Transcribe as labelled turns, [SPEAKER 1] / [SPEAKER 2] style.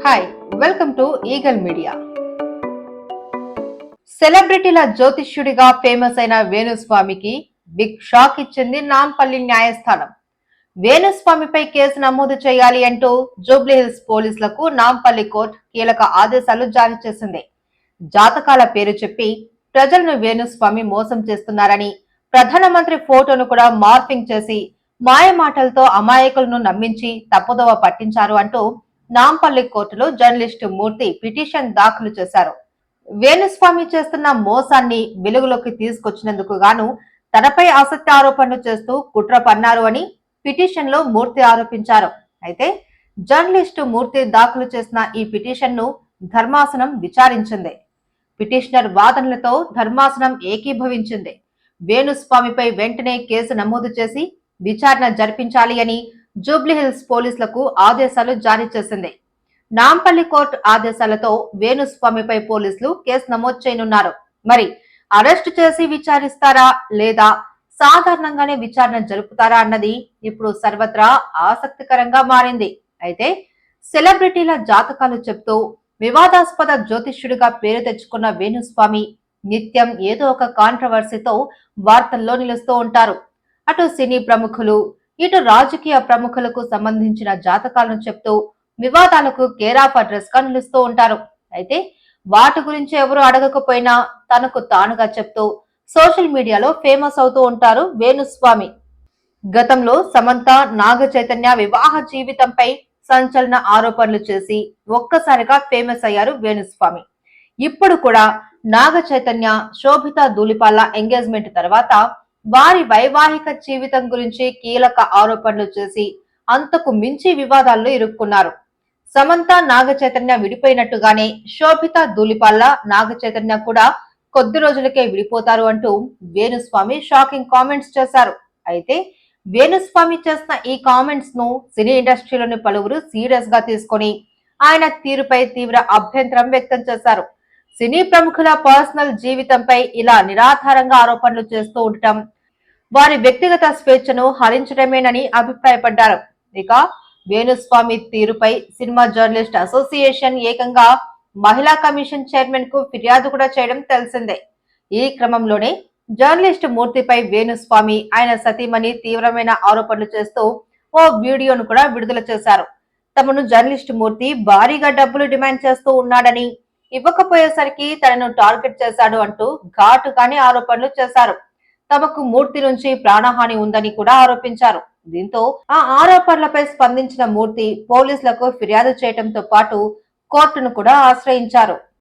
[SPEAKER 1] Hi, welcome to eagle media. సెలబ్రిటీల జ్యోతిష్యుడిగా famous అయిన వేణుస్వామికి బిగ్ షాక్ ఇచ్చింది నాంపల్లి న్యాయస్థానం. వేణుస్వామిపై కేసు నమోదు చేయాలి అంటూ జూబ్లీహిల్స్ పోలీసులకు నాంపల్లి కోర్టు కీలక ఆదేశాలు జారీ చేసింది. జాతకాల పేరు చెప్పి ప్రజలను వేణుస్వామి మోసం చేస్తున్నారని, ప్రధానమంత్రి ఫోటోను కూడా మార్ఫింగ్ చేసి మాయమాటలతో అమాయకులను నమ్మించి తప్పుదోవ పట్టించారు అంటూ నాంపల్లి కోర్టులో జర్నలిస్టు మూర్తి పిటిషన్ దాఖలు చేశారు. వేణుస్వామి చేస్తున్న మోసాన్ని వెలుగులోకి తీసుకొచ్చినందుకు గాను తనపై అసత్య ఆరోపణలు చేస్తూ కుట్ర పన్నారు అని పిటిషన్ లో మూర్తి ఆరోపించారు. అయితే జర్నలిస్టు మూర్తి దాఖలు చేసిన ఈ పిటిషన్ ను ధర్మాసనం విచారించింది. పిటిషనర్ వాదనలతో ధర్మాసనం ఏకీభవించింది. వేణుస్వామిపై వెంటనే కేసు నమోదు చేసి విచారణ జరిపించాలి అని జూబ్లీహిల్స్ పోలీసులకు ఆదేశాలు జారీ చేసింది. నాంపల్లి కోర్టు ఆదేశాలతో వేణుస్వామిపై పోలీసులు కేసు నమోదు చేయనున్నారు. మరి అరెస్టు చేసి విచారిస్తారా లేదా సాధారణంగానే విచారణ జరుపుతారా అన్నది ఇప్పుడు సర్వత్రా ఆసక్తికరంగా మారింది. అయితే సెలబ్రిటీల జాతకాలు చెప్తూ వివాదాస్పద జ్యోతిష్యుడిగా పేరు తెచ్చుకున్న వేణుస్వామి నిత్యం ఏదో ఒక కాంట్రవర్సీతో వార్తల్లో నిలుస్తూ ఉంటారు. అటు సినీ ప్రముఖులు, ఇటు రాజకీయ ప్రముఖులకు సంబంధించిన జాతకాలను చెప్తూ వివాదాలకు కేర్ ఆఫ్ అడ్రస్ గా నిలుస్తూ ఉంటారు. అయితే వాటి గురించి ఎవరు అడగకపోయినా తనకు తానుగా చెప్తూ సోషల్ మీడియాలో ఫేమస్ అవుతూ ఉంటారు వేణుస్వామి. గతంలో సమంత, నాగ చైతన్య వివాహ జీవితంపై సంచలన ఆరోపణలు చేసి ఒక్కసారిగా ఫేమస్ అయ్యారు వేణుస్వామి. ఇప్పుడు కూడా నాగ చైతన్య, శోభిత ధూళిపాల ఎంగేజ్మెంట్ తర్వాత వారి వైవాహిక జీవితం గురించి కీలక ఆరోపణలు చేసి అంతకు మించి వివాదాల్లో ఇరుక్కున్నారు. సమంత, నాగ చైతన్య విడిపోయినట్టుగానే శోభిత ధూళిపాల, నాగ చైతన్య కూడా కొద్ది రోజులకే విడిపోతారు అంటూ వేణుస్వామి షాకింగ్ కామెంట్స్ చేశారు. అయితే వేణుస్వామి చేసిన ఈ కామెంట్స్ ను సినీ ఇండస్ట్రీలోని పలువురు సీరియస్ గా తీసుకొని ఆయన తీరుపై తీవ్ర అభ్యంతరం వ్యక్తం చేశారు. సినీ ప్రముఖుల పర్సనల్ జీవితంపై ఇలా నిరాధారంగా ఆరోపణలు చేస్తూ ఉండటం వారి వ్యక్తిగత స్వేచ్ఛను హరించడమేనని అభిప్రాయపడ్డారు. ఇక వేణుస్వామి తీరుపై సినిమా జర్నలిస్ట్ అసోసియేషన్ ఏకంగా మహిళా కమిషన్ చైర్మన్ కు ఫిర్యాదు కూడా చేయడం తెలిసిందే. ఈ క్రమంలోనే జర్నలిస్ట్ మూర్తిపై వేణుస్వామి, ఆయన సతీమణి తీవ్రమైన ఆరోపణలు చేస్తూ ఓ వీడియోను కూడా విడుదల చేశారు. తమను జర్నలిస్ట్ మూర్తి భారీగా డబ్బులు డిమాండ్ చేస్తూ ఉన్నాడని, ఇవ్వకపోయేసరికి తనను టార్గెట్ చేశాడు అంటూ ఘాటుగానే ఆరోపణలు చేశారు. తమకు మూర్తి నుంచి ప్రాణహాని ఉందని కూడా ఆరోపించారు. దీంతో ఆ ఆరోపణలపై స్పందించిన మూర్తి పోలీసులకు ఫిర్యాదు చేయడంతో పాటు కోర్టును కూడా ఆశ్రయించారు.